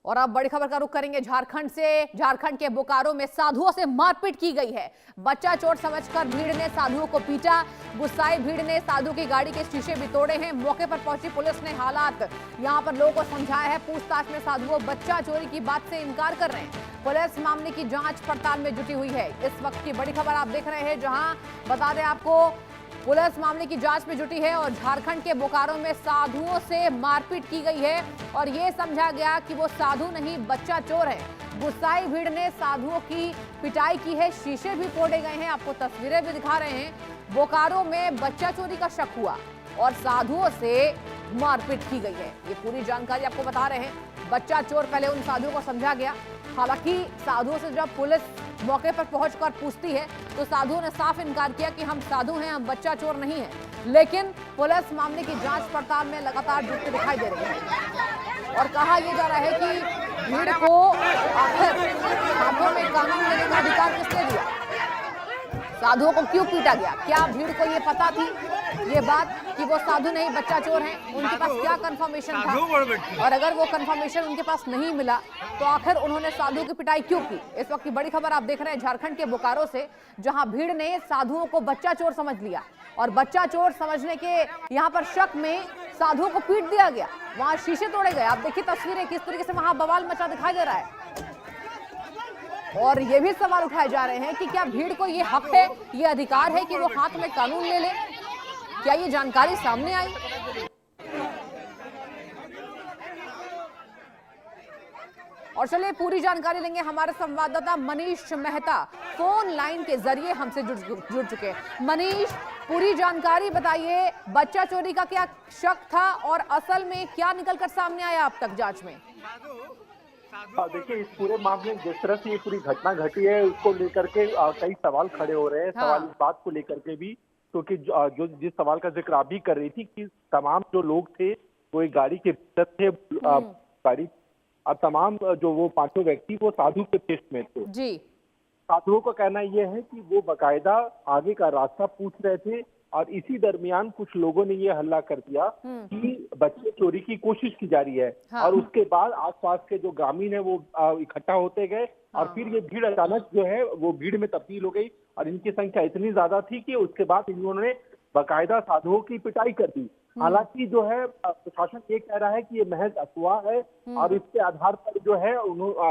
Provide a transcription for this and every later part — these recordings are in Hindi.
और अब बड़ी खबर का रुख करेंगे झारखंड से। झारखंड के बोकारो में साधुओं से मारपीट की गई है। बच्चा चोर समझकर भीड़ ने साधुओं को पीटा। गुस्साई भीड़ ने साधु की गाड़ी के शीशे भी तोड़े हैं। मौके पर पहुंची पुलिस ने हालात यहां पर लोगों को समझाया है। पूछताछ में साधुओं बच्चा चोरी की बात से इनकार कर रहे हैं। पुलिस मामले की जांच पड़ताल में जुटी हुई है। इस वक्त की बड़ी खबर आप देख रहे हैं, जहां बता दें आपको पुलिस मामले की जांच में जुटी है और झारखंड के बोकारो में साधुओं से मारपीट की गई है और ये समझा गया कि वो साधु नहीं बच्चा चोर है। गुस्साई भीड़ ने साधुओं की पिटाई की है, शीशे भी तोड़े गए हैं। आपको तस्वीरें भी दिखा रहे हैं। बोकारो में बच्चा चोरी का शक हुआ और साधुओं से मारपीट की गई है। ये पूरी जानकारी आपको बता रहे हैं। बच्चा चोर पहले उन साधुओं को समझा गया। हालांकि साधुओं से जब पुलिस मौके पर पहुंचकर पूछती है तो साधुओं ने साफ इनकार किया कि हम साधु हैं, हम बच्चा चोर नहीं हैं। लेकिन पुलिस मामले की जांच पड़ताल में लगातार जुटती दिखाई दे रही है और कहा यह जा रहा है कि भीड़ को आखिर हाथों में कानून लेने का अधिकार किसने दिया, साधुओं को क्यों पीटा गया। क्या भीड़ को ये पता थी ये बात कि वो साधु नहीं बच्चा चोर हैं? उनके पास क्या कंफर्मेशन था, और अगर वो कंफर्मेशन उनके पास नहीं मिला तो आखिर उन्होंने साधु की पिटाई क्यों की। इस वक्त की बड़ी खबर आप देख रहे हैं झारखंड के बोकारो से, जहां भीड़ ने साधुओं को बच्चा चोर समझ लिया और बच्चा चोर समझने के यहाँ पर शक में साधुओं को पीट दिया गया। वहां शीशे तोड़े गए। आप देखिए तस्वीरें, किस तरीके से वहां बवाल मचा दिखाई दे रहा है। और ये भी सवाल उठाए जा रहे हैं कि क्या भीड़ को ये हक है, ये अधिकार है कि वो हाथ में कानून ले ले। क्या ये जानकारी सामने आई? और चलिए पूरी जानकारी लेंगे। हमारे संवाददाता मनीष मेहता फोन लाइन के जरिए हमसे जुड़ चुके हैं। मनीष, पूरी जानकारी बताइए। बच्चा चोरी का क्या शक था और असल में क्या निकलकर सामने आया अब तक जांच में? देखिए, इस पूरे मामले में जिस तरह से ये पूरी घटना घटी है उसको लेकर के कई सवाल खड़े हो रहे हैं। सवाल इस बात को लेकर के भी, क्योंकि जो जिस सवाल का जिक्र आप भी कर रही थी कि तमाम जो लोग थे वो एक गाड़ी के भीतर थे, गाड़ी और तमाम जो वो पांचों व्यक्ति वो साधु के पेश में थे जी। साधुओं का कहना यह है कि वो बकायदा आगे का रास्ता पूछ रहे थे और इसी दरमियान कुछ लोगों ने ये हल्ला कर दिया कि बच्चे चोरी की कोशिश की जा रही है। और उसके बाद आसपास के जो ग्रामीण है वो इकट्ठा होते गए और फिर ये भीड़ अचानक जो है वो भीड़ में तब्दील हो गई और इनकी संख्या इतनी ज्यादा थी कि उसके बाद इन्होंने बकायदा साधुओं की पिटाई कर दी। हालांकि जो है प्रशासन ये कह रहा है कि ये महज अफवाह है और इसके आधार पर जो है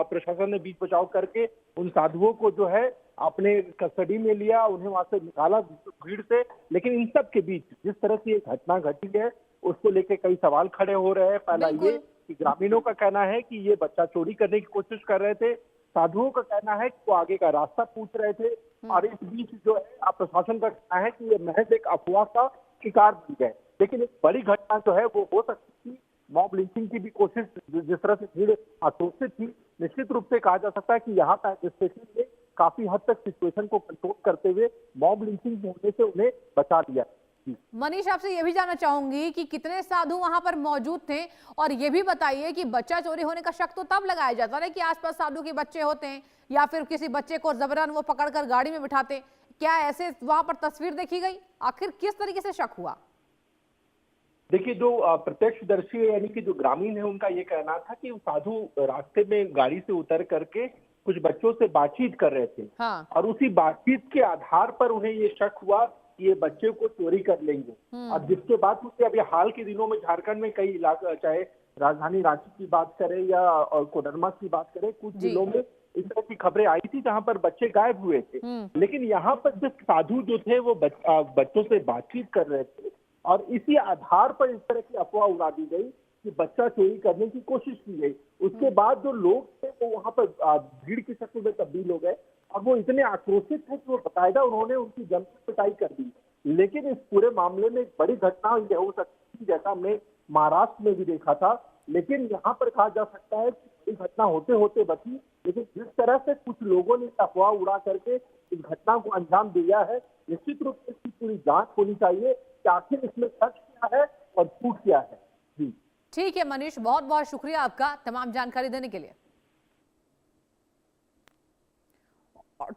प्रशासन ने बीच बचाव करके उन साधुओं को जो है अपने कस्टडी में लिया, उन्हें वहां से निकाला भीड़ से। लेकिन इन सब के बीच जिस तरह से ये घटना घटी है उसको लेके कई सवाल खड़े हो रहे हैं। पहला ये कि ग्रामीणों का कहना है कि ये बच्चा चोरी करने की कोशिश कर रहे थे, साधुओं का कहना है कि वो आगे का रास्ता पूछ रहे थे और इस बीच जो है प्रशासन का कहना है कि ये महज एक अफवाह का शिकार बन गए। लेकिन एक बड़ी घटना जो है वो हो सकती थी। मॉब लिंचिंग की भी कोशिश, जिस तरह से भीड़ आक्रोशित थी, निश्चित रूप से कहा जा सकता है कि यहाँ का एडमिनिस्ट्रेशन ने काफी हद तक सिचुएशन को कंट्रोल करते हुए मॉब लिंचिंग होने से उन्हें बचा दिया। मनीष, आपसे ये भी जानना चाहूंगी कि कितने साधु वहां पर मौजूद थे और ये भी बताइए कि बच्चा चोरी होने का शक तो तब लगाया जाता है कि आसपास साधु के बच्चे होते हैं या फिर किसी बच्चे को जबरन वो पकड़कर गाड़ी में बिठाते। क्या ऐसे वहां पर तस्वीर देखी गई? आखिर किस तरीके से शक हुआ? देखिए, जो प्रत्यक्षदर्शी है यानी कि जो ग्रामीण है उनका ये कहना था कि साधु रास्ते में गाड़ी से उतर करके कुछ बच्चों से बातचीत कर रहे थे और उसी बातचीत के आधार पर उन्हें ये शक हुआ कि ये बच्चे को चोरी कर लेंगे। और जिसके बाद मुझे अभी हाल के दिनों में झारखंड में कई इलाके, चाहे राजधानी रांची की बात करें या कोडरमा की बात करें, कुछ जिलों में इस तरह की खबरें आई थी जहां पर बच्चे गायब हुए थे। लेकिन यहाँ पर जो साधु जो थे वो बच्चों से बातचीत कर रहे थे और इसी आधार पर इस तरह की अफवाह उड़ा दी गई कि बच्चा चोरी करने की कोशिश की गई। उसके बाद जो लोग थे वो वहां पर भीड़ की शक्ल में तब्दील हो गए और वो इतने आक्रोशित थे कि वो बकायदा उन्होंने उनकी जमकर पिटाई कर दी। लेकिन इस पूरे मामले में एक बड़ी घटना यह हो सकती थी, जैसा हमने महाराष्ट्र में भी देखा था। लेकिन यहाँ पर कहा जा सकता है कि बड़ी घटना होते होते बची, लेकिन जिस तरह से कुछ लोगों ने अफवाह उड़ा करके इस घटना को अंजाम दिया है, निश्चित रूप से इसकी पूरी जांच होनी चाहिए कि आखिर इसमें सच क्या है और झूठ क्या है। जी ठीक है मनीष, बहुत बहुत शुक्रिया आपका तमाम जानकारी देने के लिए। और